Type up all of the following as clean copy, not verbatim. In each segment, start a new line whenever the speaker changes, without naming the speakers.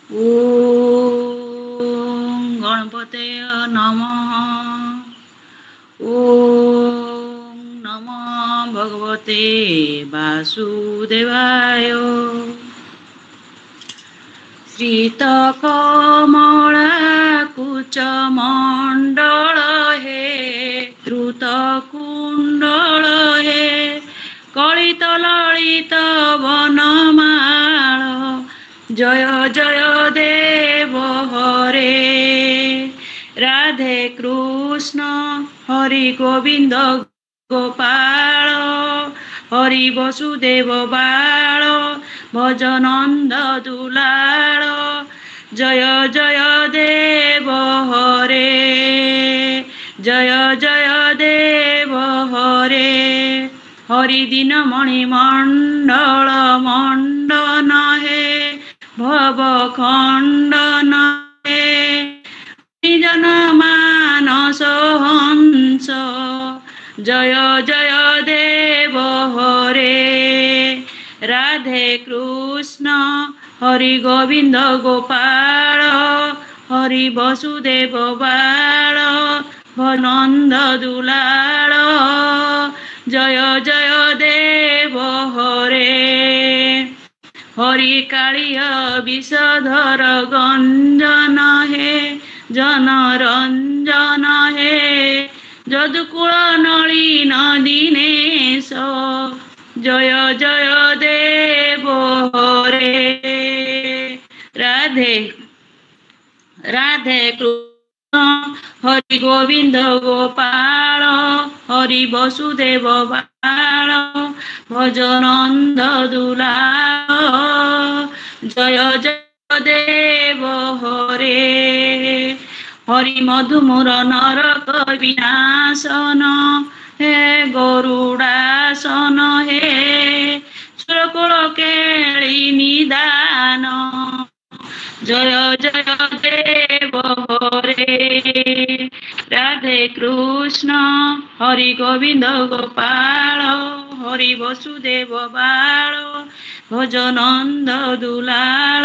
ॐ गणपतये नमः। ॐ नमो भगवते वासुदेवाय। श्रितकमलाकुचमण्डल हे द्रुतकुण्डल हे कलित ललित वनमाळ जय जय देव हरे। राधे कृष्ण हरि गोविंद गोपाल हरि वसुदेव बाळ भजनंद दुलाळ जय जय देव हरे। जय जय देव हरे। हरि दिन मणि मंडल मंडन हे भव खंडन हे जन मानस हंस जय जय देव हरे। राधे कृष्ण हरि गोविंद गोपाल हरि वसुदेव बाळ भनंद दुलाळ जय जय देव हरे। हरि कालिय विषधर गंजन हे जनरंजन हे जदुकुल नलिन दिनेश जय जय देव हरे। राधे राधे कृष्ण हरि गोविंद गोपाल हरि वसुदेव बाळ भजनंद दुलाळ जय जय देव हरे। हरि मधुमूर नरक विनाशन हे गरुडासन हे सुरकुल केळी निदान जय जय देव हरे। राधे कृष्ण हरि गोविंद गोपाल हरि वसुदेव बाळ भजनंद दुलाळ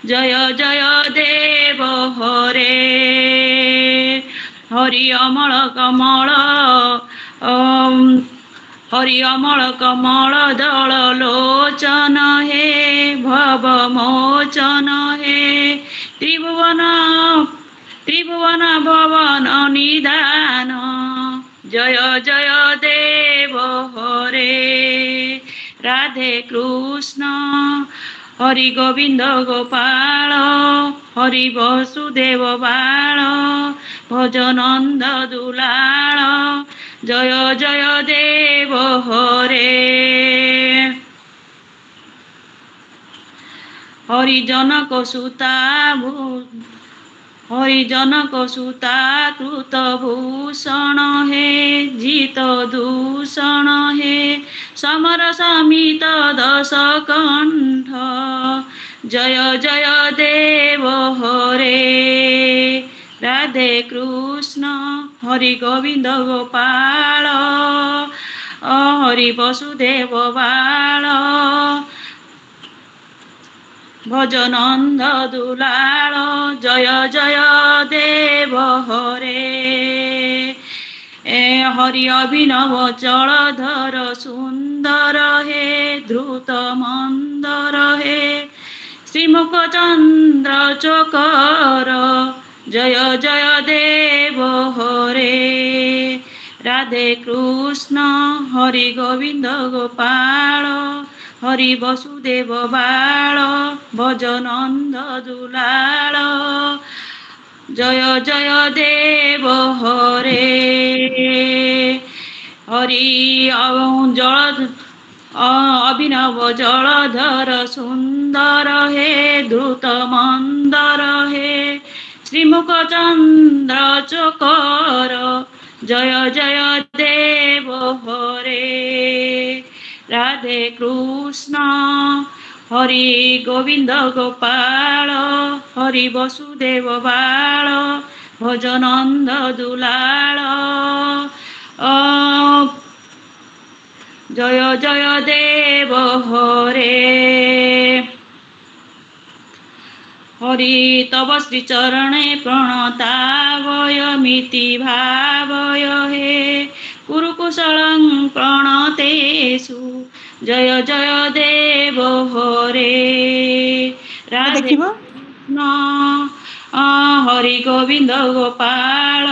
जय जय देव हरे। हरि अमल कमल हरि अमल कमल दल लोचन हे भव मोचन हे त्रिभुवन त्रिभुवन भवन निधान जय जय देव हरे। राधे कृष्ण हरि गोविंद गोपाल हरि वसुदेव बाळ भजनंद दुलाळ जय जय देव हरे। हरि जनक सुता हरि जनक सुता कृत भूषण हे जित दूषण हे समर समित दश कंठ जय जय देव हरे। राधे कृष्ण हरि गोविंद गोपाल हरि वसुदेव बाळ भजनंद दुलाळ जय जय देव हरे। हरि अभिनव जलधर सुंदर हे धृत मंदर हे श्रीमुख चंद्र चोकर जय जय देव हरे। राधे कृष्ण हरि गोविंद गोपाल हरि वसुदेव बाळ भजनंद दुलाळ जय जय देव हरे। हरि जल अभिनव जलधर सुंदर हे धृत मंदर हे श्रीमुख चंद्र चोकर जय जय देव हरे। राधे कृष्ण हरि गोविंद गोपाल हरि वसुदेव बाळ भजनंद दुलाळ जय जय देव हरे। हरि तव श्रीचरणे प्रणतावयमिति भावय हे कुरुकुशलं प्रणतेषु जय जय देव हरे राधे
देखिबो
कृष्ण हरि गोविंद गोपाल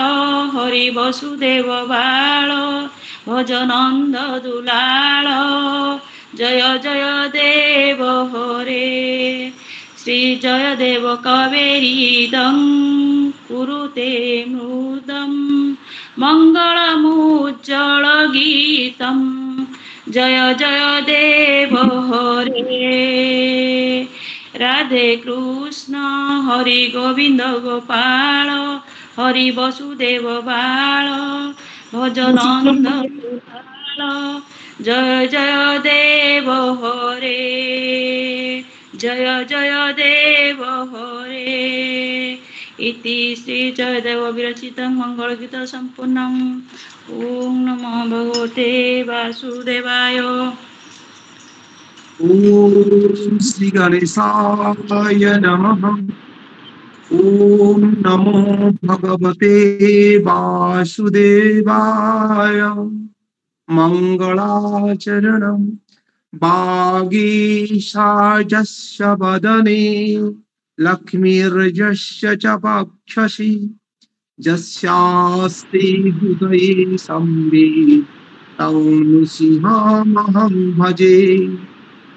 हरि वसुदेव बाल भजनंद दुलाल जय जय देव हरे श्री जयदेव कवेरीदं कुरुते मृदं मङ्गलमुज्जलगीतं जय जय देव हरे राधे कृष्ण हरि गोविंद गोपाल हरि वसुदेव बाल भजनंद गोपाल जय जय देव हरे जय जय देव हरे इति श्री जयदेव विरचितं मंगलगीत संपूर्णम् ओम नमो भगवते वासुदेवाय
ओम श्री गणेशाय नमः। ओम नमो भगवते वासुदेवाय। मंगलाचरणं वागीशाजस्य वदने लक्ष्मीर्यस्य च वक्षसि यस्यास्ति हृदये संवित् तं नृसिंहमहं भजे।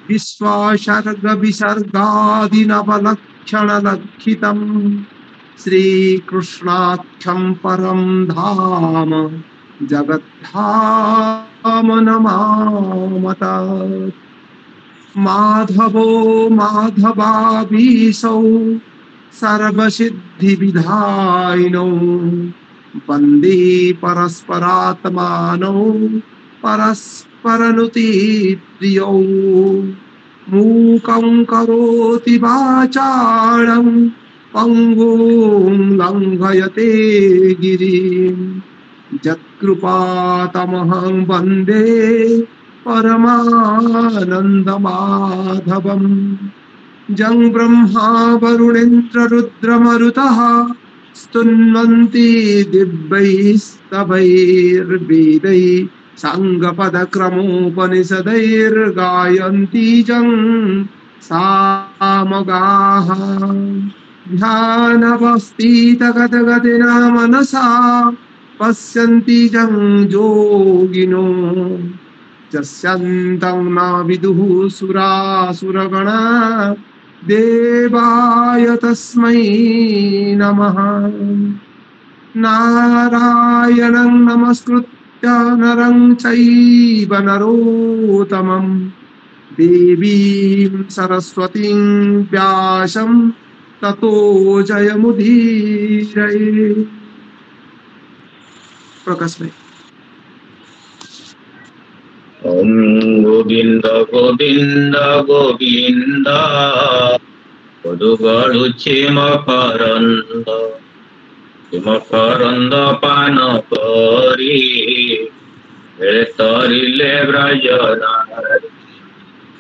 विश्वासर्ग विसर्गादिनवलक्षणलक्षितं श्रीकृष्णाख्यं परं धाम जगद्धाम नमामत। माधवो माधवाधीशौ सर्वसिद्धिविधायिनौ वन्दे परस्परात्मानौ परस्परनुतिप्रियौ। मूकं करोति वाचालं पङ्गुं लङ्घयते गिरिं यत्कृपातमहं वन्दे परमानन्दमाधवम्। जं ब्रह्मा वरुणेन्द्ररुद्रमरुतः स्तुन्वन्ति दिव्यैस्तवैर्वेदैः साङ्गपदक्रमोपनिषदैर्गायन्ति जं सामगाः। ध्यानवस्थितगतगतिना मनसा पश्यन्ति जं योगिनो यस्यन्तं न विदुः सुरासुरगणा देवाय तस्मै नमः। नारायणं नमस्कृत्य नरं चैव नरोत्तमं देवीं सरस्वतीं व्यासं ततो जयमुदीरये। प्रकाश भाई।
ओम गोविंद गोविंद गोविंद पदुगळुचे मकरंद पान करी तरिले व्रजनारी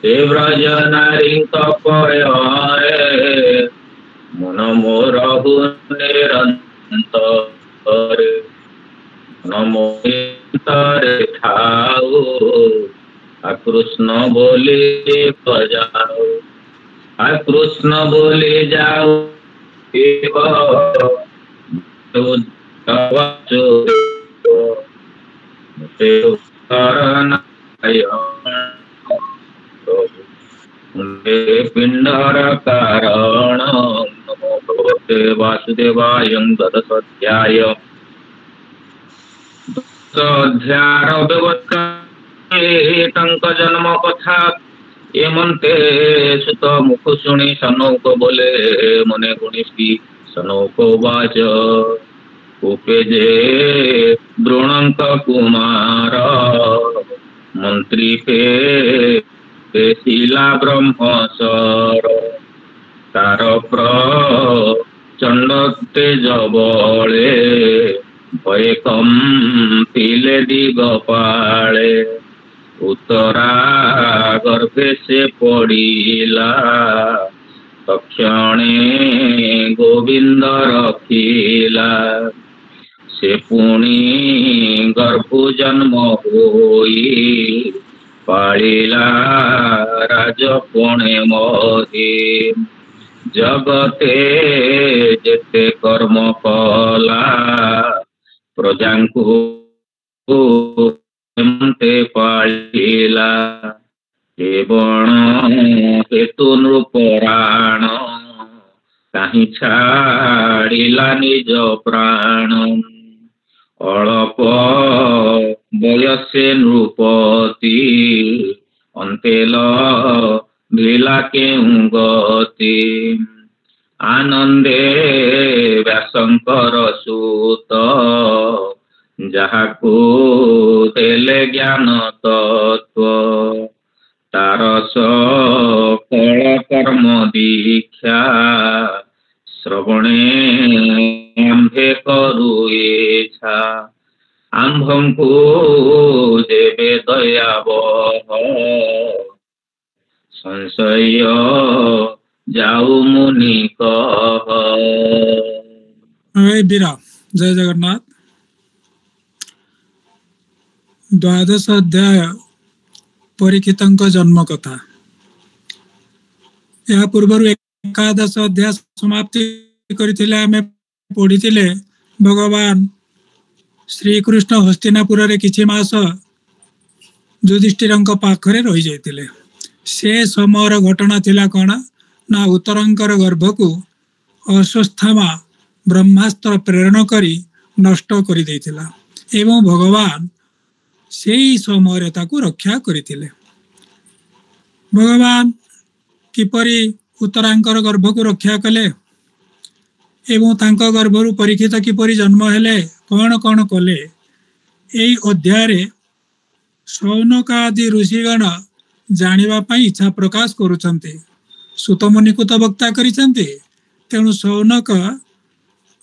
ते व्रजनारी कपयारे मन मोरहु निरंतर नमो तरे ठाओ कृष्ण बोले बजाओ कृष्ण बोले जाओ पिंडर कारण नमो भगवते वासुदेवाय दशअध्याय टंक जन्म कथा एमंते सुत मुख शुणी सनौक बोले मने गुणिष्टि सनौक वाच उपजे द्रोणंक कुमार मंत्री पे शिला ब्रह्मसर तार प्रचंड तेज बले भयकम पीले दिगपाले उत्तरा गर्भे से पड़ीला तक्षणे गोविंद रखिला से पुणी गर्भु जन्म होई पालिला राज पुणे मोहि जगते जेते कर्म कला प्रजांकु एमते पालिला बण हेतु नृपराण काहि छाड़िला निज प्राण अल्प बयसे नृपति अंतेल लीला केउ गति आनंदे व्यासंकर सूत जाहाकु देले ज्ञान तत्व तारस फल कर्म दीक्षा श्रवणे आंभे करू इच्छा आंभंकु देवे दयावह संशय जाऊ मुनि कह।
बीरा जय जगन्नाथ। द्वादश अध्याय परीक्षितଙ୍କ जन्म कथा। या पूर्व एकादश अध्याय समाप्ति करथिले आमे पढ़िथिले भगवान श्रीकृष्ण हस्तिनापुर रे किछि मास युधिष्ठिरଙ୍କ पाखरे रहि जाइथिले। से समयर घटना थिला कण ना उत्तरंकर गर्भको अश्वत्थामा ब्रह्मास्त्र प्रेरण करी नष्ट करि दैथिला एवं भगवान सेई समय ताकू रक्षा करथिले। भगवान किपरि उत्तरांकर गर्भ को रक्षा कले एवं तांका गर्भरु परीक्षित किपरि जन्म हेले कौन कौन कले एई अध्याय रे शौनक आदि ऋषिगण जानिबा पई इच्छा प्रकाश करुछन्ते। सुतमुनि को तो वक्ता करिछन्ते तेणु शौनक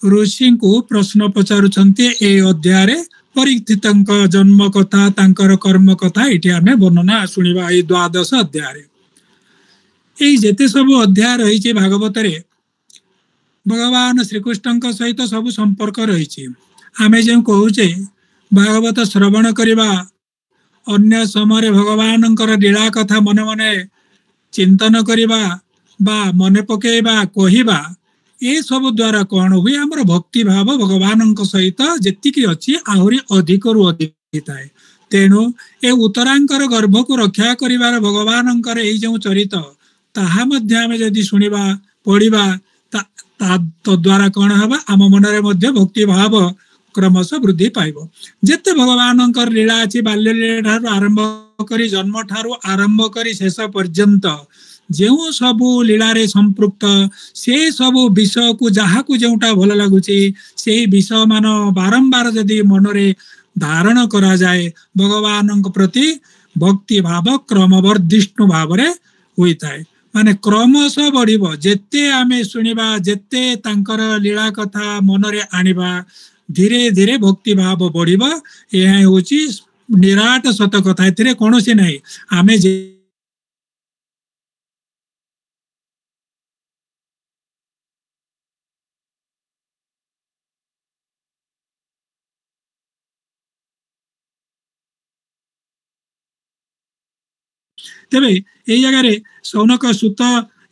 ऋषि को प्रश्न पचारुछन्ते ए अध्याय रे परीक्षितଙ୍କ जन्म कथा तांकर कर्म कथा एठी आमे वर्णना सुनिबा। ए द्वादश अध्याय रे ए जेते सब अध्याय रही भागवत रे भगवान श्रीकृष्णଙ୍କ सहित सब संपर्क रही। आमे जे कहूचे भागवत श्रवण करिबा अन्य समय भगवानଙ୍କର लीला कथा मन मने चिंतन करिबा बा मने पकेबा कहिबा ए सब द्वारा कौन हुए हमर भक्ति भाव भगवानଙ୍କ सहित जेतिकी अछि आहुरी अधिक रु अधिक थाए। तेणु ए उत्तरांकर गर्भ को रक्षा करिबार भगवानଙ୍କର एई जो चरित ताहा मध्य आमे जदि सुनिबा पढ़िबा तो द्वारा कौन हबा आम मनरे मध्य भक्ति भाव क्रमश वृद्धि पाइब। जेते भगवानଙ୍କର लीला अछि बाल्य लीला आरंभ करी जन्म ठारू आरंभ करी शेष पर्यंत जो सबू लीला रे संपृक्त से सबू विषय को जहा को जोटा भल लगुची से विषय मान बारंबार जदि मनरे धारण करा जाए भगवान प्रति भक्ति भाव क्रमवर्धिष्णु भाव रे होई थाए। माने क्रमश बढ़िब जेते आमे सुनिबा जेते तांकर लीला कथा मनरे आनिबा धीरे धीरे भक्ति भाव बढ़िब। यह होची निराट सत कथा एथिरे कोनोसी नाही। आमे तेबे एई जगह रे शौनक सुत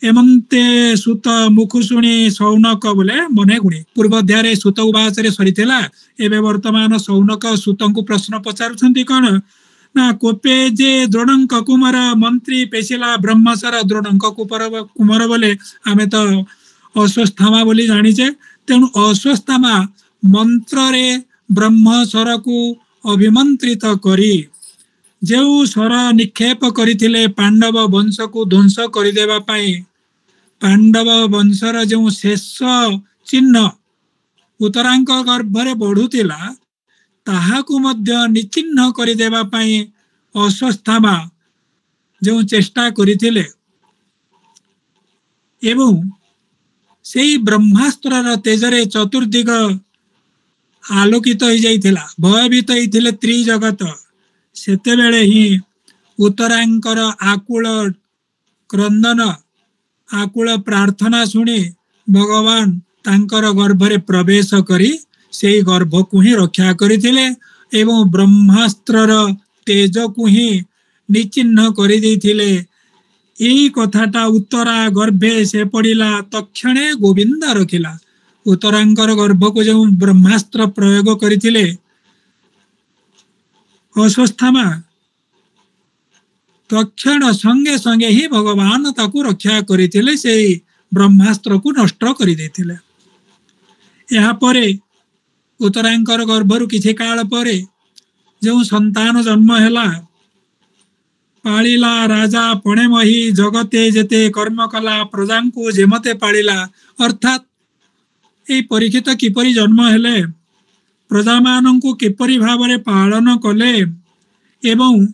एमंते सुत मुख शुणी शौनक बोले मने गुणी। पूर्व अध्याय सुत उवास रे सरीथिला एबे वर्तमान शौनक सुतंकु प्रश्न पचारुछंती कोन ना कोपे जे द्रोणंक कुमार मंत्री पेशिला ब्रह्मसर द्रोणंक कुमार बोले आमे तो अश्वत्थामा बोली जानिचे। तेणु अश्वत्थामा मंत्र रे ब्रह्मसर को अभिमंत्रित करी जो स्वर निक्षेप करथिले पांडव वंश को ध्वंस करदेवा पाई पांडव वंशर जो शेष चिन्ह उत्तरांक गर्भरे बढ़ुतिला ताहाकु मध्य निचिन्ह करदेवा पाई अश्वत्थामा जो चेष्टा करथिले एवं सेई ब्रह्मास्त्र तेजरे चतुर्दिग आलोकित हो जाइथिला भयभीत होइथिले त्रिजगत। सेते बेले ही उत्तरांकर आकुल क्रंदन आकुल प्रार्थना शुणी भगवान तांकर गर्भरे प्रवेश करी सेई गर्भ को ही रक्षा करथिले एवं ब्रह्मास्त्रर तेज को ही निचिन्न करि देथिले। एई कथाटा उत्तरा गर्भे से पड़िला तक्षणे गोविंद रखिला। उत्तरांकर गर्भ को जो ब्रह्मास्त्र प्रयोग करथिले अश्वस्थामा तक्षण संगे संगे ही भगवान ताकू रक्षा करथिले से ब्रह्मास्त्र को नष्ट करि देथिले। या परे उत्तरांकर गर्भरु किछि काल परे जो संतान जन्म हैला पालिला राजा पणे मही जगते जेते कर्म कला प्रजा को जेमते पालिला। अर्थात ए परीक्षित किपरि जन्म हेले प्रजा माननकु किपरि भावरे पालन कले एवं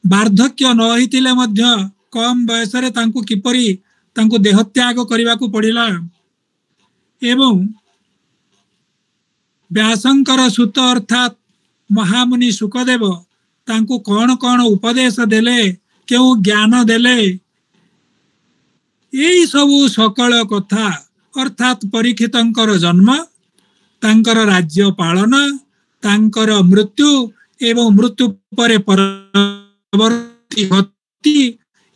वार्धक्य न होइतिले मध्य कम बयस रे तांकु किपरि तांकु देहत्याग करिवा को पड़िला एवं व्यासंकर सुत अर्थात महामुनि सुखदेव तांकु कौन कौन उपदेश देले क्यों ज्ञान देले यही सबु सकल कथा अर्थात परीक्षितंकर जन्म तांकर राज्य पालन तांकर मृत्यु एवं मृत्यु परे परवर्ती गति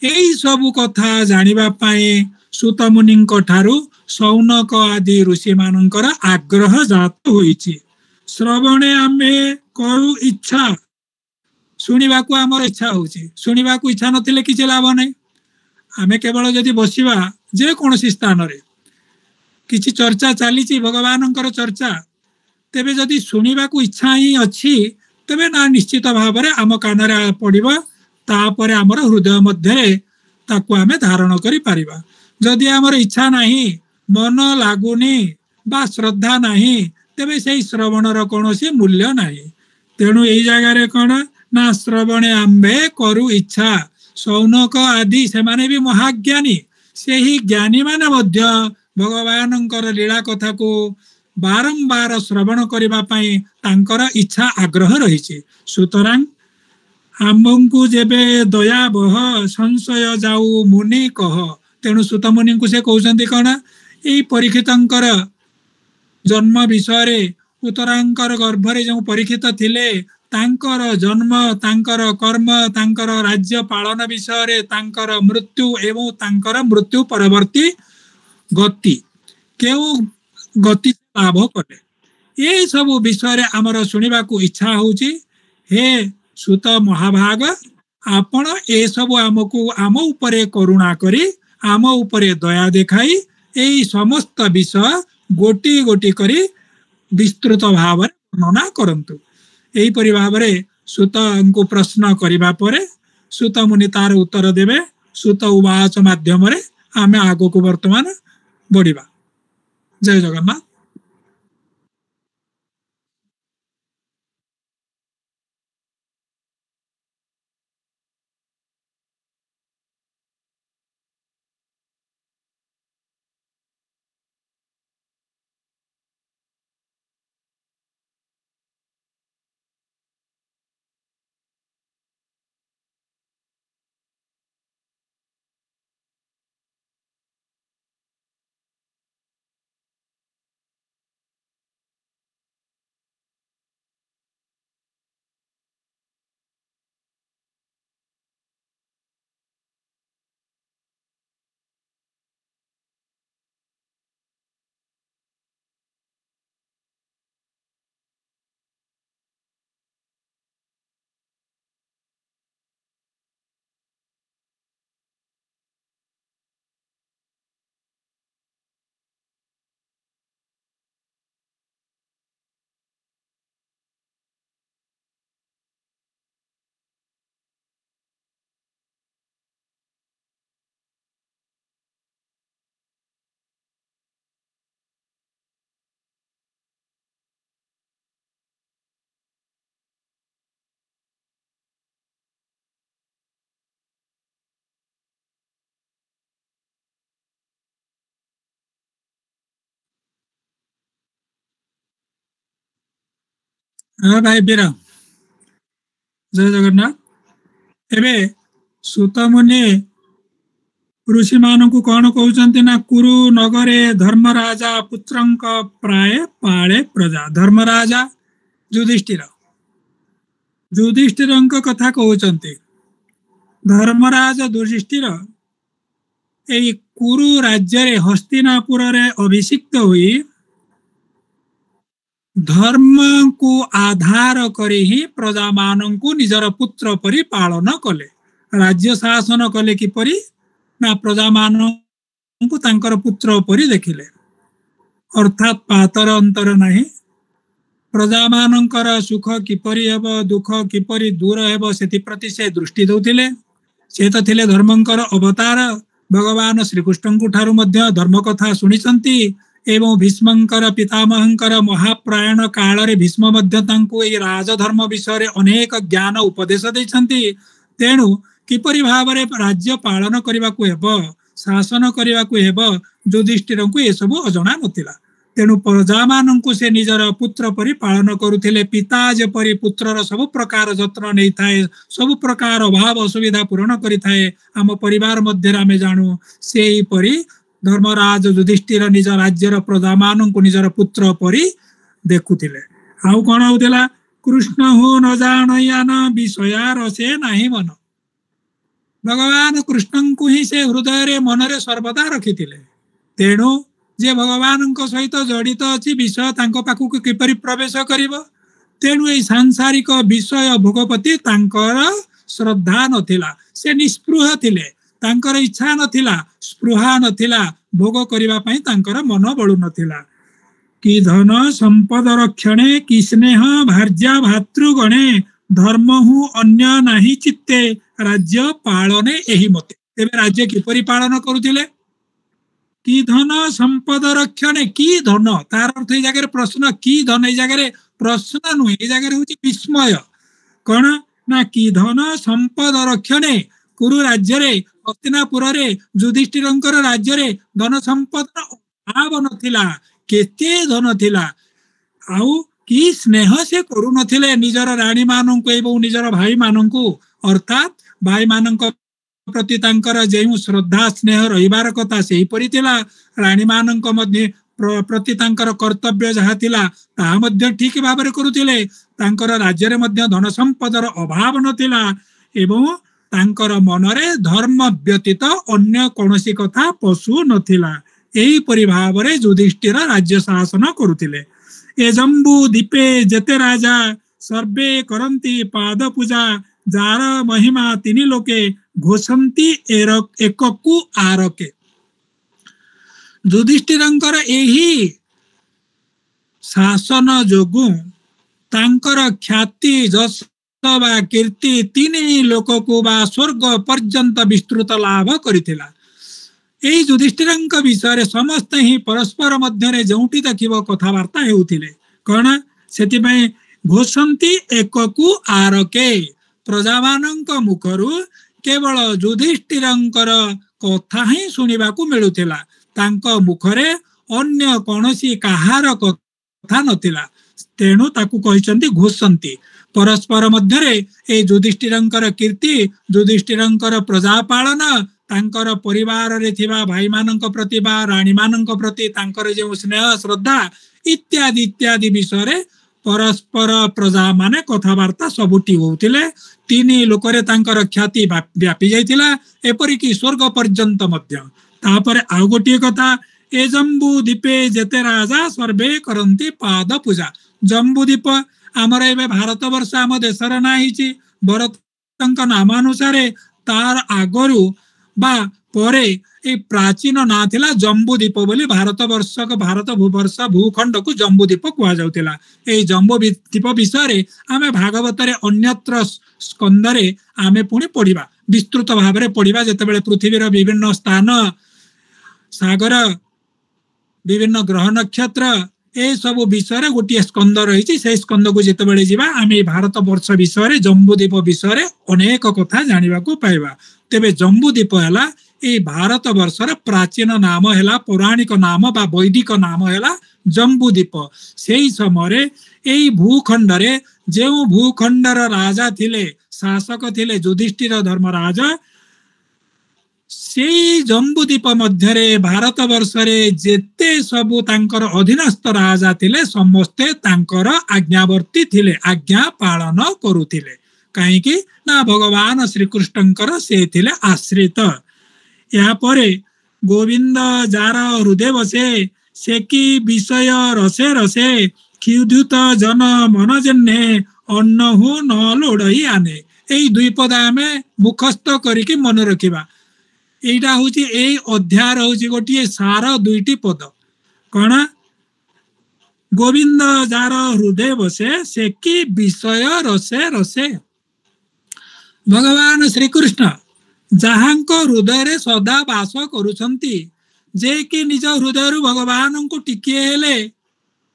यही सबु कथा जानिबा पाए सुत मुनिंक ठारू सौनक आदि ऋषि मानकर आग्रह जात होइछि। श्रवणे आमे करू इच्छा शुणा को आमर इच्छा होची शुणा को इच्छा नथिले किछि लाभ नहीं। आमे केवल जदि बसिबा जे कोनोसी स्थान रे किछि चर्चा चलीछि भगवानंकर चर्चा तेबे जदि शुणा को इच्छा ही अछि तेबे ना निश्चित भाव रे आम कान रे पड़िबो तापरे आमर हृदय मध्य ताकू आमे धारण करि पारिबा। जदि आमर इच्छा नाही मन लागुनी बा श्रद्धा नाही तेबे सेही श्रवणर कोनोसी मूल्य नाही। तेणु एई जगह रे कोन ना श्रवणे आम्बे करू इच्छा सौनक आदि से माने भी महाज्ञानी से ही ज्ञानी माने मध्य भगवानंकर लीला कथा को बारंबार श्रवण करिबा पई तांकर इच्छा आग्रह रहिछि। सुतरां आम्बंकु जेबे दया बह संशय जाऊ मुनि कह। तेणु सुत मुनि को से कहउछन्ति कोन एई परीक्षितंकर जन्म विषय रे उत्तरांकर गर्भरे जो परीक्षित थिले तांकर जन्म तांकर कर्म तांकर राज्य पालन विषय रे तांकर मृत्यु एवं तांकर मृत्यु परवर्ती गति केउ गति लाभ कले ये सब विषय रे हमर सुनिबा को इच्छा होची। हे सुत महाभाग आपण ए सब हमकु आम उपरे करुणा करी आम उपरे दया देखाई एई समस्त विषय गोटी गोटी करी विस्तृत भाव वर्णना करंतु। एहीपरि भाव सुत को प्रश्न करिबा परे सुत मुनि तार उत्तर देवे। सुत उवाच माध्यम आमे आगो को वर्तमान बढ़िबा। जय जगन्नाथ। हाँ भाई बीरा जय जगन्नाथ। एबे सुत मुनि ऋषि मान को कौन कहते ना कुरु नगरे धर्मराजा पुत्रंक प्राय पाळे प्रजा। धर्मराजा युधिष्ठिर युधिष्ठिर कथा कहते। धर्मराज युधिष्ठिर यही कुरु राज्य रे हस्तिनापुर रे अभिषिक्त हुई धर्म को आधार करी ही प्रजा मान को निजर पुत्र परि पालन कले। राज्य शासन कले किपरि ना प्रजा मान को तांकर पुत्र परि देखिले। अर्थात पातर अंतर नहीं। प्रजा मानकर सुख किपरि हेब दुख किपरि दूर हेब सेति प्रति से दृष्टि दउथिले। से तो थिले धर्मंकर अवतार। भगवान श्रीकृष्ण ठारू मध्य धर्म कथा शुणिसंती एवं भीष्मंकर पितामहंकर महाप्रयाण काल रे भीष्म मध्य तांको ए राजधर्म विषय रे अनेक ज्ञान उपदेश दैछंती। तेणु किपरि भाव रे राज्य पालन करबा को हेब शासन करबा को हेब युधिष्ठिर को ए सब अजଣା नथिला। तेणु प्रजा माननकु से निजर पुत्र परि पालन करुथिले। पिता जेपरि पुत्रर सब प्रकार जत्न नै थाए सब प्रकार अभाव असुविधा पूर्ण करि थाए आम परिवार मध्य आमे जानु सेही परि धर्मराज युधिष्ठिर निज राज्यर प्रजा माननकु निजर पुत्र परि देखुथिले। आउ कोन होउथिला कृष्ण हो न जानया न विषया रसे नाही मन। भगवान कृष्ण को ही से हृदय रे मन रे सर्वदा रखिथिले। तेणु जे भगवान सहित जड़ित अच्छी विषय तांको पाखु किपरि प्रवेश करिवो। तेणु ए सांसारिक विषय भोगपति तांकर श्रद्धा नथिला। से निस्पृह थिले। तांकर इच्छा नथिला स्पृहा नथिला। भोग करिवा पई तांकर मन बळु नथिला। कि धन संपद रक्षणे कि स्नेह भार्या भातृगणे धर्म हु अन्य नाही चित्ते राज्य पालने एही मते। तेबे राज्य किपरि पालन करुथिले? कि धन संपद रक्षणे कि धन तार अर्थ ए जगह प्रश्न कि धन ए जगह प्रश्न नुहे ए जगह होची विस्मय। कौन ना कि धन संपद रक्षणे कुरु राज्य रे हस्तिनापुर रे युधिष्ठिरंकर राज्य रे धन संपद अभाव नथिला। केते धन थिला आउ कि स्नेह से करू नथिले निजर रानी माननकु एवं निजर भाई माननकु। अर्थात भाई माननक प्रति तांकर जेउ श्रद्धा स्नेह रहिबार कथा सेही परि थिला। रानी माननक मध्ये प्रति तांकर कर्तव्य जहा थिला ता मध्ये ठीक भाबरे करूथिले। तांकर राज्य रे मध्ये धन संपदर अभाव नथिला एवं तांकर मनरे धर्म व्यतीत अन्य कोनोसी कथा पशु नथिला। एही परि भाबरे युधिष्ठिर राज्य शासन करूथिले। ए जम्बू दीपे जेते राजा सर्वे करंती पाद पूजा जार महिमा तिनि लोके घोषंती एककु आरके। युधिष्ठिरंकर एही शासन जोगु तांकर ख्याति जस बा कीर्ति तिनि लोककु बा स्वर्ग पर्यंत विस्तृत लाभ करिथिला। एही युधिष्ठिरंक विषय समस्त ही परस्पर मध्य जोटी देखिबो कथावार्ता हेउथिले। कण सेति पई घोषंती एककु आरके। प्रजा मानक मुखरु केवल युधिष्ठिरंकर कथा ही सुनिबाकू मिलुथिला। तांक मुखरे अन्य कोनोसी कहार कथा नथिला। तेणु ताकू कहिसंती घोषंती। परस्पर मध्य रे ए युधिष्ठिरंकर कीर्ति युधिष्ठिरंकर प्रजा पालन तांकर परिवार रे थिबा भाई मानक प्रति बा रानी मानक प्रति तांकर जे स्नेह श्रद्धा इत्यादि इत्यादि विषय रे परस्पर प्रजा माने कथावार्ता सबुटी होउथिले। तिनि लोकरे तांकर ख्याति व्यापी जाइथिला एपरिकी स्वर्ग पर्यंत मध्य। तापर आउ गोटिए कथा ए जम्बू दीपे जेते राजा सर्वे करंती पाद पूजा। जम्बू दीप आमर एबे भारत वर्ष आम देशर ना हिची। भरतंक नामानुसारे तार आगरु बा परे ए प्राचीन ना थिला जम्बूद्वीप बोली भारत वर्ष भारत भूवर्ष भूखंड को जम्बूद्वीप कुआ जाउतिला। ए जम्बूद्वीप विषय आमे भागवत रे अन्यत्र स्कंद रे आमे पुणी पढ़िबा विस्तृत भाव रे पढ़िबा। जेतेबेले पृथ्वीर विभिन्न स्थान सागर विभिन्न ग्रह नक्षत्र ए सब विषय गोटे स्कंद रही। से स्कंद को जितेबाला जीवा आमे भारत वर्ष विषय जम्बूद्वीप विषय अनेक कथा जानिबा को पाइबा। तेबे जम्बूद्वीप हैला ए भारत वर्षर प्राचीन नाम हैला पौराणिक नाम बा वैदिक नाम हैला जम्बूद्वीप। सेही समय एई भूखंड रे जेउ भूखंडर राजा थिले शासक थिले युधिष्ठिर धर्मराज सेई जम्बूद्वीप मध्यरे भारत वर्षरे जेते सबु तांकर अधीनस्थ राजा थिले समस्ते तांकर आज्ञावर्ती थिले, आज्ञा पालन करुथिले। काहेकि ना भगवान श्रीकृष्णंकर से थिले आश्रित। या परे गोविंद जार हृदय बसे से कि विषय रसे रसे क्षुधित जन मन जन्हे अन्न हु न लोड़ई आने। एई दुई पद आमे मुखस्थ करिकि मन रखिबा। एटा होची एई अध्याय होची गोटिए सार दुईटी पद। कण गोविंद जार हृदय बसे से कि विषय रसे रसे। भगवान श्रीकृष्ण जहांक हृदय रे सदा वास करुछंती, जे कि निज हृदय रु भगवान को टिके हेले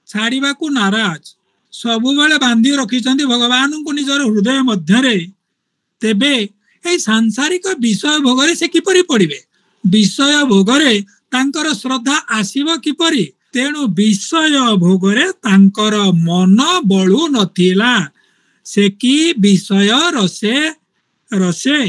छाड़िबा को नाराज, सबु बेले बांधी रखिछंती भगवान को निजर हृदय मध्य रे। तेबे ए सांसारिक विषय भोगरे से किपरि पड़िबे? विषय भोगरे तांकर श्रद्धा आसीबो किपरि? तेणु विषय भोगरे तांकर मन बळु नथिला, से कि विषय रसे रसे।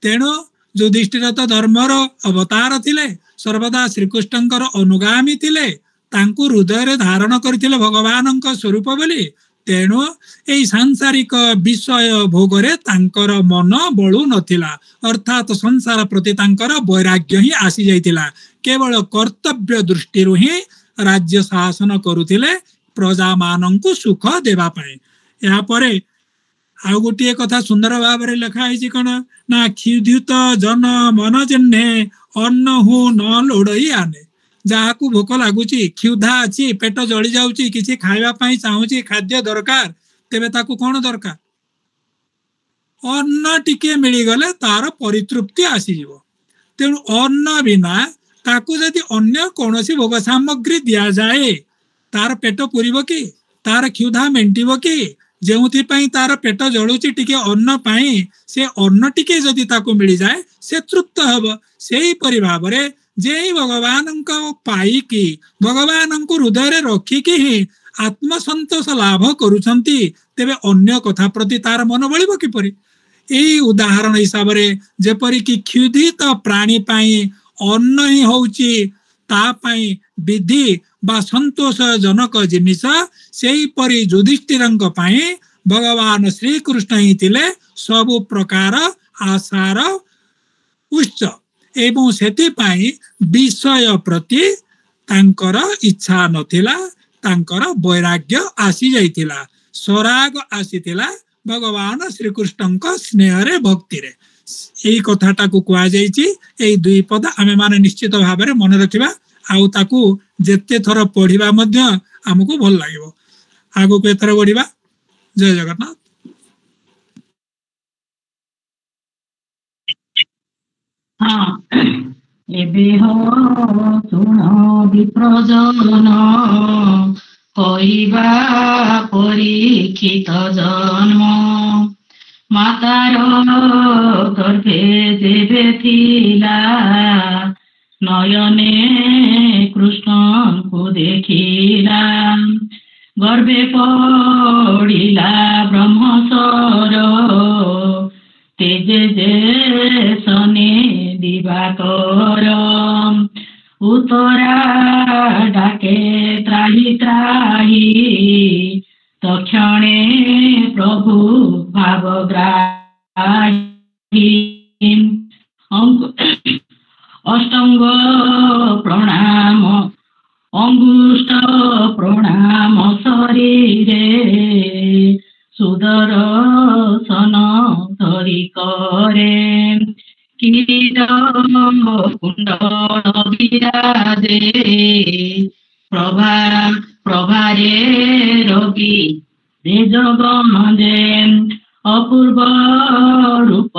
तेणु युधिष्ठिर तो धर्मर अवतार थिले, सर्वदा श्रीकृष्णंकर अनुगामी थिले, तांकु हृदय रे धारण करथिले भगवानंक स्वरूप बोली। तेणु एई सांसारिक विषय भोगरे तांकर मन बळु नथिला, अर्थात संसार प्रति तांकर वैराग्य ही आसी जाइतिला। केवल कर्तव्य दृष्टि रु ही राज्य शासन करुथिले प्रजा मानंकु सुख देबा पई। या परे आउ गोटे कथा सुंदर भाव रे लिखा है कौन ना क्षुधित जन मन जन्हे अन्न हु न लोड़ई आने। जहाकू भोक लगुची, क्षुधा अच्छी, पेट जली जाउची, किसी खाइबा पई चाहूची, खाद्य दरकार, तेबे ताकू कौन दरकार? अन्न टिके मिली गले तार परितृप्ति आसी जीवो। तेणु अन्न बिना ताकू जदि अन्य कोनोसी भोग सामग्री दिया जाए तार पेट पुरिबो कि? तार क्षुधा मेंटिबो कि? जेउथि पई तार पेट जळुची टिके अन्न पाई, से अन्न टिके जदि ताकू मिली जाए से तृप्त हब। सेही परि भाबरे जे भगवान पाई कि भगवान को हृदय रे रखी कि ही आत्मसंतोष लाभ करुछंती, तेबे अन्य कथा प्रति तार मन बळिबो किपरि? एई उदाहरण हिसाब रे जेपरि कि क्षुधित प्राणी पाई अन्न ही होउची, ता पाई विधि बा संतोष जनक जिनिस सेही परि युधिष्ठिरंक पाई भगवान श्री कृष्ण ही थिले सबु प्रकार आशार उच्च। एवं सेति पाई विषय प्रति तांकर इच्छा नथिला, तांकर वैराग्य आसी जाइतिला, स्वराग आसीतिला भगवान श्रीकृष्णंक स्नेह रे भक्ति रे। एई कथाटा को कुआ जाइछि। एई दुई पद आमे माने निश्चित भाव रे मन रखिबा, आउ ताकू जेते थर पढ़िबा मध्य हमको भल लागिबो। आगो को एथर बढ़िबा। जय जगन्नाथ।
हाँ एबे हो सुन विप्रजन कहिबा परीक्षित जन्म मातार गर्भे जेबे थिला नयने कृष्ण को देखिला गर्भे पड़िला ब्रह्मस्वर तेजे जे सने दिवाकर उत्तरा डाके त्राही त्राही तक्षणे प्रभु भावग्राही अष्टांग प्रणाम अंगुष्ठ प्रणाम शरीरे सुदर्शन धरी करे किरीट कुंडल विराजे प्रभारे रवि तेजगंजे अपूर्व रूप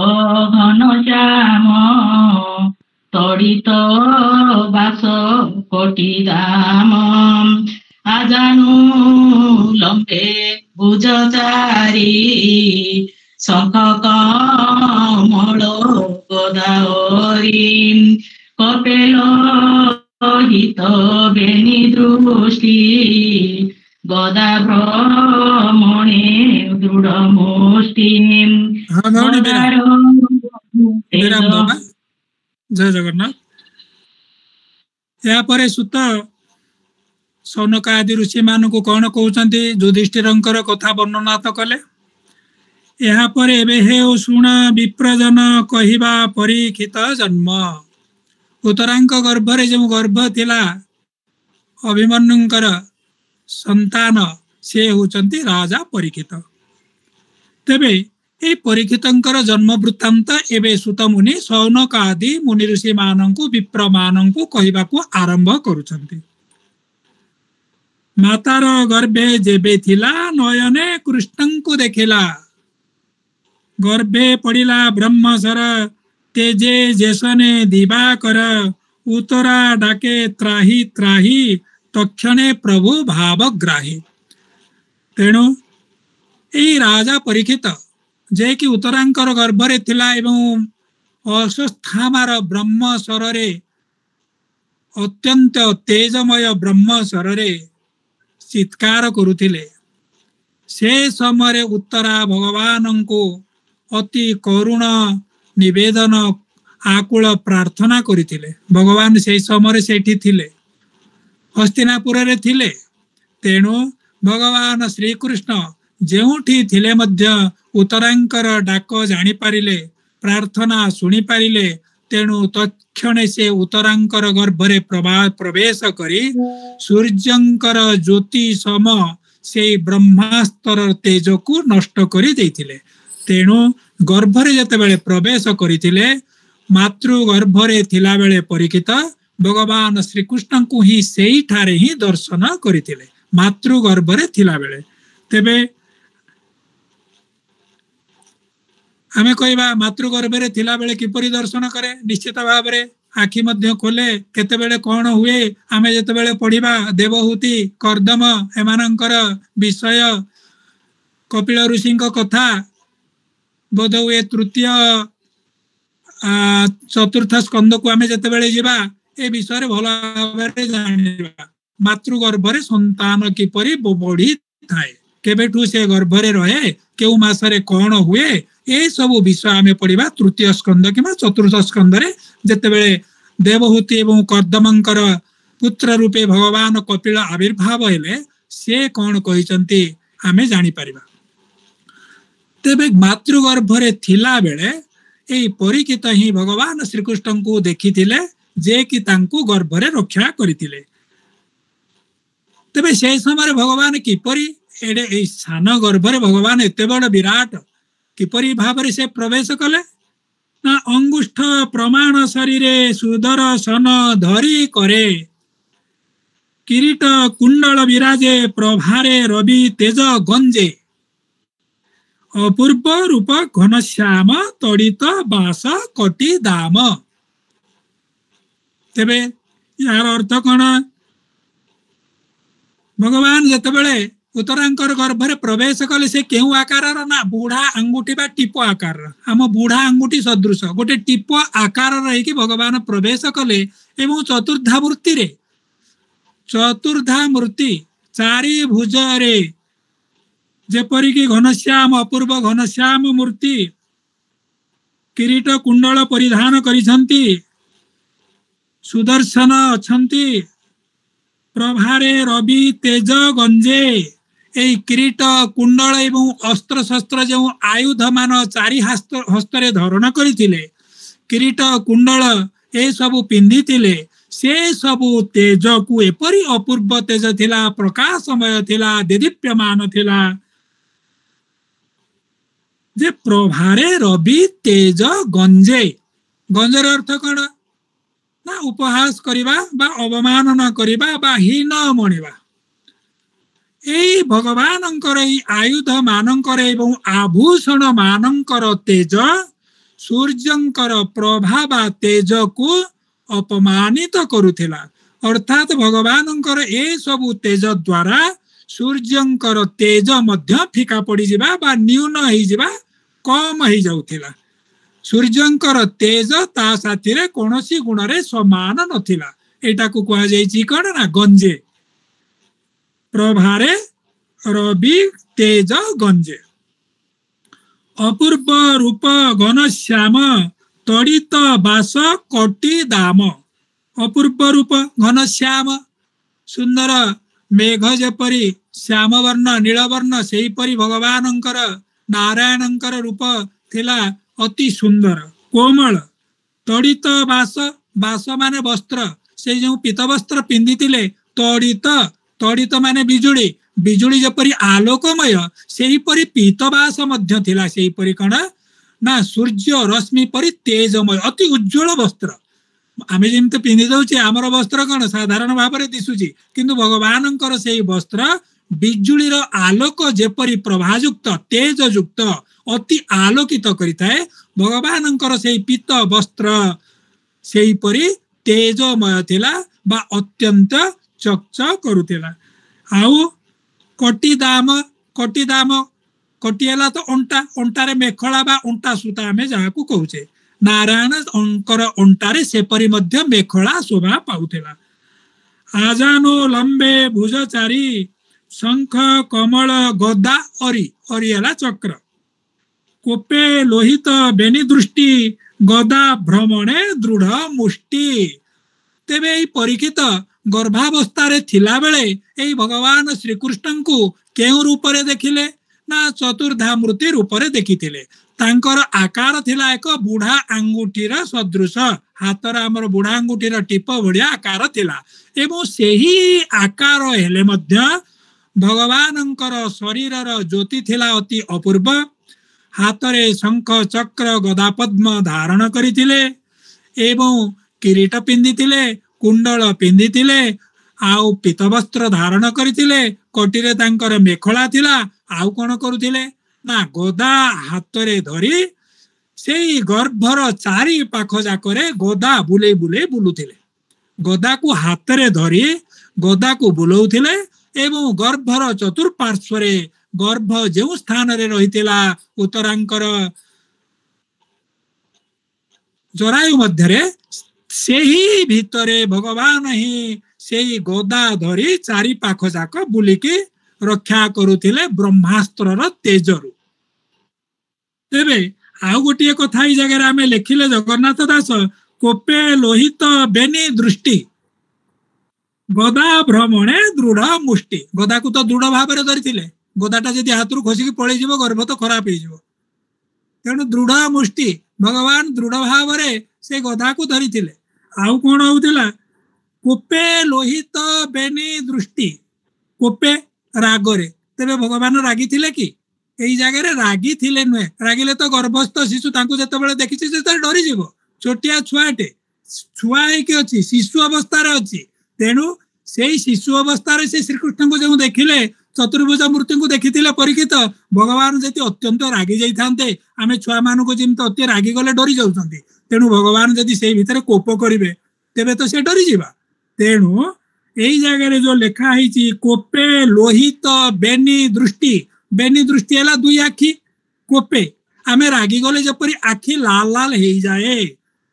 घन श्याम तड़ित बास कोटि दाम आजानु लंबे भुजचारी शंख कमल गोदावरी कपेल हित बेणी दृष्टि गदा भ्रमणे दृढ़ मुष्टि
जय जगन्नाथ। या परे सुत सौनक आदि ऋषि मान को कौन कहते युधिष्ठिरंकर कथा वर्णना तो कले। या परे एबे हे शुण विप्रजन कहिबा परीक्षित जन्म। उत्तरांक गर्भरे जो गर्भ थिला अभिमन्युंकर संतान से होचंती राजा परीक्षित। तेबे ए परीक्षितंकर जन्म वृत्तांत एबे सुत मुनि सौनक आदि मुनि ऋषि मानंकु विप्र मानंकु कहिबाकु आरंभ करूचंती। मातार गर्भे जेबे थिला नयने कृष्णंकु देखिला। गर्भे पड़िला ब्रह्मसर तेजे जेसने दिवाकर। उतरा डाके त्राही त्राही तक्षणे प्रभु भावग्राही। तेणु यही राजा परीक्षित जे कि उत्तरांकर गर्भरे थिला एवं अश्वस्थामार ब्रह्मसरे अत्यंत तेजमय ब्रह्मसरे चित्कार करुथिले। से समय उत्तरा भगवान को अति करुण निवेदन आकुल प्रार्थना करिथिले। भगवान से समय सेठी थिले, हस्तिनापुर रे थिले। तेणु भगवान श्रीकृष्ण जेउठी थिले मध्य उत्तरांकर डाक जानी पारिले, प्रार्थना सुनी पारिले। तेणु तत्क्षणे से उत्तरांकर गर्भरे प्रवेश करी सूर्यंकर ज्योति सम से ब्रह्मास्तर तेज को नष्ट करी देथिले। तेणु गर्भरे जतेबेले प्रवेश करिथिले मातृ गर्भरे थिला बेले परीक्षित भगवान श्रीकृष्ण को ही सेही ठारे ही दर्शन करिथिले मातृ गर्भरे थिला बेले। तेबे आमे कहबा मातृ गर्भरे थिला बेले किपरि दर्शन करे। निश्चित भाव रे आखि मध्य खोले केतेबेले कोन हुए आमे जतेबेले पढिबा देवहूति कर्दम एमानंकर विषय कपिल ऋषिंक कथा बोध हुए तृतीय चतुर्थ स्कंद को आमे जतेबेले जिबा ए विषय रे भलो भाबरे जानिबा। मातृ गर्भरे संतान किपरि बढ़ी थाए, केबेठू से गर्भरे रहे, केउ मासरे कोन हुए, ए सब विषय आमे पढ़िबा तृतीय स्कंद किबा चतुर्थ स्कंद रे जतेबेले देवहूति एवं कर्दमंकर पुत्र रूपे भगवान कपिल आविर्भाव हेले से कोन कहिसंती आमे जानि परिबा। तेबे मातृगर्भरे थिला बेले एई परीक्षित ही भगवान श्रीकृष्ण को देखिथिले जे कि तांकु गर्भरे रक्षा करिथिले। तेबे से समय भगवान किपरि एडे एई सान गर्भरे भगवान एते बड़ विराट किपरि भावरे से प्रवेश कले ना अंगुष्ठ प्रमाण शरीरे सुदर्शन धरी करे। किरीट कुंडल विराजे प्रभारे रवि तेज गंजे। अपूर्व रूप घनश्याम तड़ित बास कटी दाम। तेबे यार अर्थ कौन? भगवान जतेबेले उत्तरांकर गर्भरे प्रवेश कले से केउ आकार ना बुढ़ा अंगुठी बा टीप आकार आम बुढ़ा अंगुठी सदृश गोटे टीप आकार रही भगवान प्रवेश कले एवं चतुर्धा मूर्ति रे चतुर्धा मूर्ति चारि भुज रे जेपरिक घनश्याम अपूर्व घनश्याम मूर्ति किरीट कुंडल परिधान करिसंती सुदर्शन अछंती प्रभारे रवि तेज गंजे। ए किरीट कुंडल एवं अस्त्र शस्त्र जो आयुध मान चारि हस्तरे धारण करथिले किरीट कुंडल ए सबु पिंधिथिले से सबु तेज को एपरि अपूर्व तेज थिला प्रकाशमय थिला देदीप्यमान थिला जे प्रभारे रवि तेज गंजे। गंजर अर्थ कौन ना उपहास करिबा बा अवमानना करिबा बा हीन मणिबा। एई भगवानंकर एई आयुध मानंकर एवं आभूषण मानंकर तेज सूर्यंकर प्रभा बा तेज को अपमानित करुथिला। अर्थात भगवानंकर ए सबु तेज द्वारा सूर्यंकर तेज मध्य फीका पड़ी जिबा बा न्यून ही जिबा कम ही जाउथिला। सूर्यंकर तेज ता साथी रे कोनोसी गुण रे समान नथिला। एटा को कहा जायछि कोन ना गंजे। प्रभारे रवि तेज गंजे। अपूर्व रूप घनश्याम तड़ित बास कोटि दाम अपूर्व रूप घनश्याम सुंदर मेघ जेपरी श्याम वर्ण नीलवर्ण सेहीपरि भगवानंकर नारायणंकर रूप थिला अति सुंदर कोमल तड़ित बास बास माने वस्त्र से जो पीत वस्त्र पिंधिथिले तड़ित तड़ित माने बिजुली बिजुली जेपरी आलोकमय सेहीपरि पीतबास मध्य थिला सेहीपरि कण ना सूर्य रश्मि परि तेजमय अति उज्ज्वल वस्त्र आमे जेमते पिंधि दउचे हमर वस्त्र कण साधारण भाव में दिसुची किंतु भगवानंकर सेही वस्त्र बिजुलीर आलोक जेपरी प्रभायुक्त तेजयुक्त अति आलोकित करिताए भगवानंकर सेही पीत वस्त्र सेहीपरि तेजमय थिला बा अत्यंत चकचक करुथिला आउ कोटि दाम कोटिला तो अंटा अंटारे मेखला बा अंटा सूता आमे जाहाकू कहूचे नारायण अंकर अंटारे सेपरी मध्य मेखला शोभा पाउथिला आजानो लंबे भुजचारी शंख कमल गदा अरी अरियाला चक्र कोपे लोहित बेनी दृष्टि गदा भ्रमणे दृढ़ मुष्टि तेबे परीक्षित गर्भावस्था थिला बेले एई भगवान श्रीकृष्ण को केउ रूप रे देखिले ना चतुर्धा मूर्ति रूप रे देखिथिले तांकर आकार थिला एक बुढ़ा आंगुठीर सदृश हातर आमर बुढ़ा आंगुठीर टीप भड़िया आकार थिला एवं सेही आकार हेले मध्य भगवानंकर शरीरर ज्योति थिला अति अपूर्व हातरे शंख चक्र गदा पद्म धारण करिथिले एवं किरीट पिंधिथिले कुंडल पिंधिथिले आउ पीतवस्त्र धारण करिथिले कोटिरे तांकर मेखला थिला आउ कोन करुथिले ना गदा हातरे धरी सेई गर्भर चारि पाख जाकरे गदा बुले बुले बुलुथिले गदा को हातरे धरी गदा को बुलौथिले एवं गर्भर चतुर्पार्श्वरे गर्भ जो स्थान रे रहिथिला उत्तरांकर जरायु मध्यरे सेही भितरे भगवान ही सेही गदा धरी चारि पाख जाक बुलिकी रक्षा करुथिले ब्रह्मास्त्रर तेजरु तेबे आउ गोटे कथा ई जगह आमे लेखिले जगन्नाथ दास कोपे लोहित बेनी दृष्टि गदा भ्रमणे दृढ़ मुष्टि गदा को तो दृढ़ भाव में धरी गदाटा जदि हाथ खसिकी पलि जीव गर्भ तो खराब हो तेणु दृढ़ मुष्टि भगवान दृढ़ भाव में से गदा को धरी आउ कौन होउथिला कोपे लोहित बेनी दृष्टि कोपे रागरे तेरे भगवान रागी थिले कि एई जगह रे रागी थिले नुहे रागिले तो गर्भस्थ शिशु तांको जतबेले देखिछि से डरी जीव छोटिया छुआटे छुआ होइके अछि शिशु अवस्था रे अछि तेणु सेई शिशु अवस्था रे से श्रीकृष्ण को जो देखिले चतुर्भुज मूर्ति को देखिथिले परीक्षित भगवान जति अत्यंत रागी जाई थांते आमे छुआ मान को जिम तो अत्य रागी गले डरी जाउछंती तेणु भगवान जति सेई भितरे कोप करिवे तेबे तो से डरी जीवा तेणु एई जगह रे जो लेखा हिची कोपे लोहित बेनी दृष्टि हला दुई आखि कोपे आमे रागी गले जपरी आखि लाल लाल हेई जाए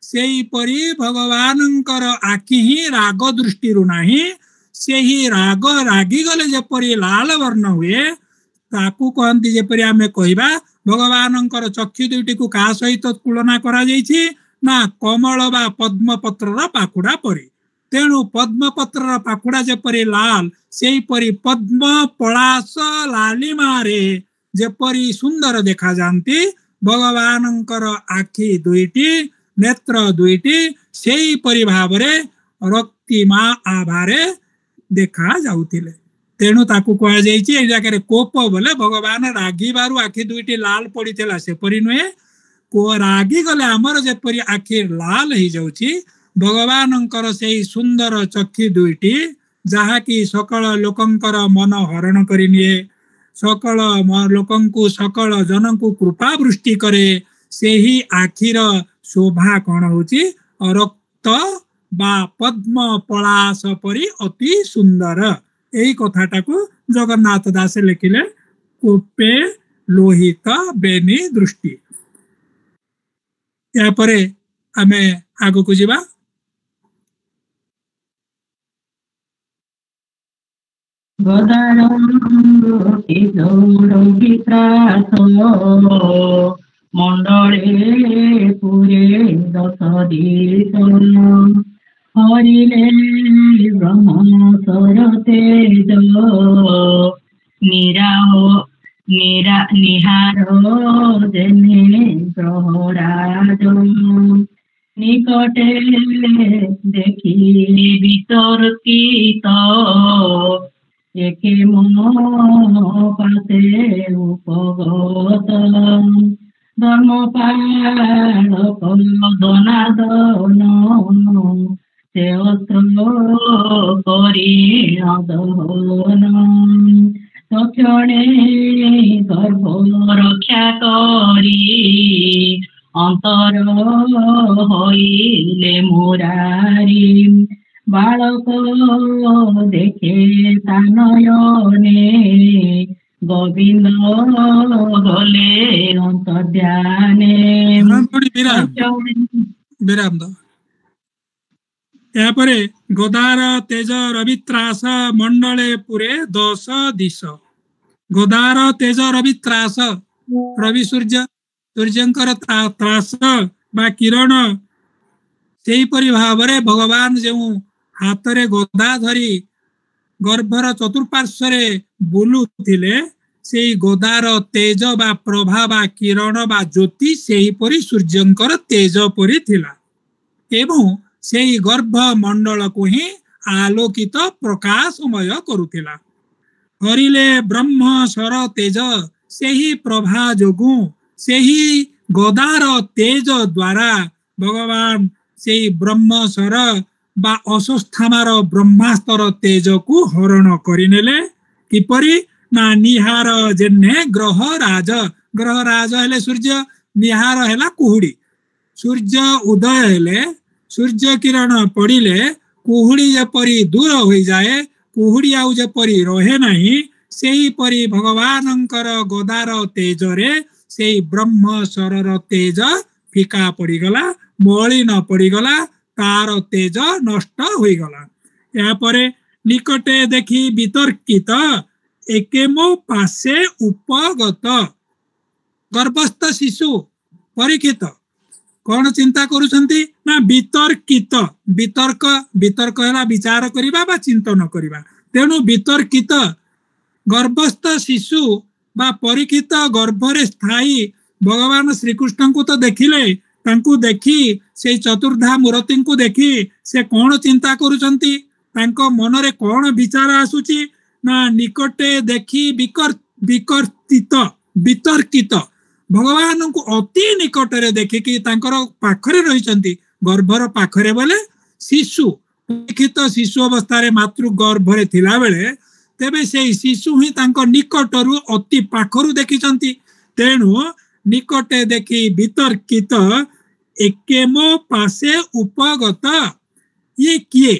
सेही परी भगवानंकर आखि ही राग दृष्टि रु नाही सेही राग रागी गले जपरी लाल वर्ण हुए ताकू कहंती जेपरी आमे कहिबा भगवानंकर चक्षु दुईटी को का सहित तुलना करा जाईछि ना कमल बा पद्म पत्रर पाखुड़ा परी तेणु पद्म पत्रर पाखुड़ा जेपरी लाल सेही परी पद्म पलाश लालिमा रे जेपरी सुंदर देखा जानती भगवानंकर आखि दुईटी नेत्र दुईटी सेही परी भाव रे रक्तिमा आभारे देखा जाउथिले तेणु ताकू कहा जाईछि ए जाके कोप बोले भगवान रागी बारु आखि दुईटी लाल पड़ीथिला से परी नुहे को रागी गले आमर जेपरी आखि लाल हो जाउछि भगवानंकर सेही सुंदर चक्षु दुईटी जहा कि सकल लोकंकर मन हरण करिनिए सकल लोकंकु सकल जनकु कृपा वृष्टि करे सेही आखिर शोभा कौन होची रक्त बा पद्म पलाश परी अति सुंदर यही कथाटा को जगन्नाथ दास लिखिले कोपे लोहित बेनी दृष्टि या परे आमे आगो को जीवा
ମଣ୍ଡଳେ ପୁରେ ଦଶ ଦିଶ ହରିଲେ ବ୍ରହ୍ମସର ତେଜ ନିହାର ଦେନେ ଗ୍ରହରାଜ নিকটে দেখি বিতর্কিত একে পাশে উপগত ধর্মপালক দনাদন সে অস্ত্র করি দহন তক্ষণে গর্ভ রক্ষা করি অন্তর হইলে মুরারি বালক দেখে তানয়নে গোবিন্দ গলে অন্তর্ধ্যানে
ବିରାମ ଦବା। ଏହାପରେ ଗୋଦାର ତେଜ ରବିତ୍ରାସ ମଣ୍ଡଳେ ପୁରେ 10 ଦିଶ। ଗୋଦାର ତେଜ ରବିତ୍ରାସ ରବି ସୂର୍ଯ୍ୟଙ୍କର ତ୍ରାସ ବା କିରଣ ସେହିପରି ଭାବରେ ଭଗବାନ ଯେଉଁ ହାତରେ ଗଦା ଧରି ଗର୍ଭର ଚତୁଃପାର୍ଶ୍ୱରେ ବୁଲୁଥିଲେ ସେଇ ଗଦାର ତେଜ ବା ପ୍ରଭା ବା କିରଣ ବା ଜ୍ୟୋତି ସେହିପରି ସୂର୍ଯ୍ୟଙ୍କର ତେଜ ପରି ଥିଲା ଏବଂ ସେଇ ଗର୍ଭ ମଣ୍ଡଳକୁ ହିଁ ଆଲୋକିତ ପ୍ରକାଶମୟ କରୁଥିଲା। ହରିଲେ ବ୍ରହ୍ମ ସର ତେଜ ସେହି ପ୍ରଭା ଯୋଗୁଁ ସେହି ଗଦାର ତେଜ ଦ୍ୱାରା ଭଗବାନ ସେଇ ବ୍ରହ୍ମସର ବା ଅଶ୍ୱତ୍ଥାମାର ବ୍ରହ୍ମାସ୍ତ୍ର ତେଜକୁ ହରଣ କରିନେଲେ। କିପରି ନା ନିହାର ଯେନେ ଗ୍ରହରାଜ, ଗ୍ରହରାଜ ହେଲେ ସୂର୍ଯ୍ୟ, ନିହାର ହେଲା କୁହୁଡ଼ି। ସୂର୍ଯ୍ୟ ଉଦୟ ହେଲେ ସୂର୍ଯ୍ୟ କିରଣ ପଡ଼ିଲେ କୁହୁଡ଼ି ଯେପରି ଦୂର ହୋଇଯାଏ, କୁହୁଡ଼ି ଆଉ ଯେପରି ରହେ ନାହିଁ, ସେହିପରି ଭଗବାନଙ୍କର ଗଦାର ତେଜରେ ସେଇ ବ୍ରହ୍ମସରର ତେଜ ଫିକା ପଡ଼ିଗଲା, ମଳିନ ପଡ଼ିଗଲା, ତାର ତେଜ ନଷ୍ଟ ହୋଇଗଲା। ଏହାପରେ ନିକଟେ ଦେଖି ବିତର୍କିତ ଏକେ ମୋ ପାଶେ ଉପଗତ। ଗର୍ଭସ୍ଥ ଶିଶୁ ପରୀକ୍ଷିତ କଣ ଚିନ୍ତା କରୁଛନ୍ତି ନା ବିତର୍କିତ। ବିତର୍କ ହେଲା ବିଚାର କରିବା ବା ଚିନ୍ତନ କରିବା। ତେଣୁ ବିତର୍କିତ ଗର୍ଭସ୍ଥ ଶିଶୁ ବା ପରୀକ୍ଷିତ ଗର୍ଭରେ ସ୍ଥାୟୀ ଭଗବାନ ଶ୍ରୀକୃଷ୍ଣଙ୍କୁ ତ ଦେଖିଲେ, ତାଙ୍କୁ ଦେଖି ସେଇ ଚତୁର୍ଦ୍ଧା ମୂର୍ତ୍ତିଙ୍କୁ ଦେଖି ସେ କଣ ଚିନ୍ତା କରୁଛନ୍ତି, ତାଙ୍କ ମନରେ କଣ ବିଚାର ଆସୁଛି ନା ନିକଟେ ଦେଖି ବିତର୍କିତ ଭଗବାନଙ୍କୁ ଅତି ନିକଟରେ ଦେଖିକି ତାଙ୍କର ପାଖରେ ରହିଛନ୍ତି। ଗର୍ଭର ପାଖରେ ବୋଲେ ଶିଶୁ, ପରୀକ୍ଷିତ ଶିଶୁ ଅବସ୍ଥାରେ ମାତୃ ଗର୍ଭରେ ଥିଲା ବେଳେ ତେବେ ସେଇ ଶିଶୁ ହିଁ ତାଙ୍କ ନିକଟରୁ ଅତି ପାଖରୁ ଦେଖିଛନ୍ତି। ତେଣୁ ନିକଟେ ଦେଖି ବିତର୍କିତ ଏକେ ମୋ ପାଶେ ଉପଗତ। ଇଏ କିଏ?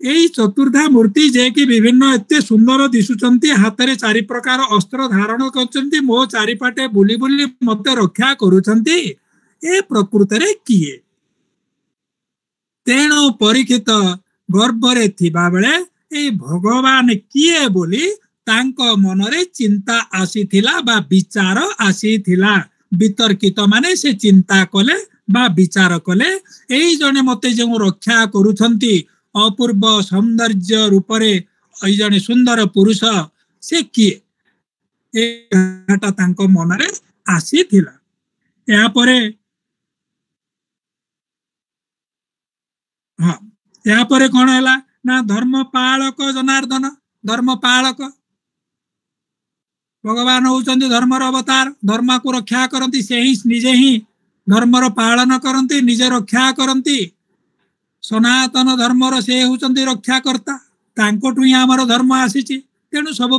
ଏଇ ଚତୁର୍ଦ୍ଧା ମୂର୍ତ୍ତି ଯିଏକି ବିଭିନ୍ନ ଏତେ ସୁନ୍ଦର ଦିଶୁଛନ୍ତି, ହାତରେ 4 ପ୍ରକାର ଅସ୍ତ୍ର ଧାରଣ କରୁଛନ୍ତି, ମୋ ଚାରିପାଟେ ବୁଲି ବୁଲି ମତେ ରକ୍ଷା କରୁଛନ୍ତି, ଏ ପ୍ରକୃତରେ କିଏ? ତେଣୁ ପରୀକ୍ଷିତ ଗର୍ଭରେ ଥିବା ବେଳେ ଏଇ ଭଗବାନ କିଏ ବୋଲି ତାଙ୍କ ମନରେ ଚିନ୍ତା ଆସିଥିଲା ବା ବିଚାର ଆସିଥିଲା। ବିତର୍କିତ ମାନେ ସେ ଚିନ୍ତା କଲେ ବା ବିଚାର କଲେ, ଏଇ ଜଣେ ମତେ ଯେଉଁ ରକ୍ଷା କରୁଛନ୍ତି ଅପୂର୍ବ ସୌନ୍ଦର୍ଯ୍ୟ ରୂପରେ, ଏଇ ଜଣେ ସୁନ୍ଦର ପୁରୁଷ, ସେ କିଏ? ଏଟା ତାଙ୍କ ମନରେ ଆସିଥିଲା। ଏହାପରେ କଣ ହେଲା ନା ଧର୍ମପାଳକ ଜନାର୍ଦ୍ଦନ। ଧର୍ମପାଳକ ଭଗବାନ ହଉଛନ୍ତି ଧର୍ମର ଅବତାର, ଧର୍ମକୁ ରକ୍ଷା କରନ୍ତି, ସେ ହିଁ ନିଜେ ହିଁ ଧର୍ମର ପାଳନ କରନ୍ତି, ନିଜେ ରକ୍ଷା କରନ୍ତି। ସନାତନ ଧର୍ମର ସେ ହେଉଛନ୍ତି ରକ୍ଷାକର୍ତ୍ତା, ତାଙ୍କଠୁ ହିଁ ଆମର ଧର୍ମ ଆସିଛି। ତେଣୁ ସବୁ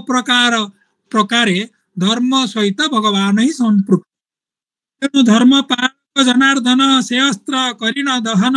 ପ୍ରକାରେ ଧର୍ମ ସହିତ ଭଗବାନ ହିଁ ସମ୍ପୃକ୍ତ। ତେଣୁ ଧର୍ମପାଳକ ଜନାର୍ଦ୍ଦନ ସେ ଅସ୍ତ୍ର କରିନ ଦହନ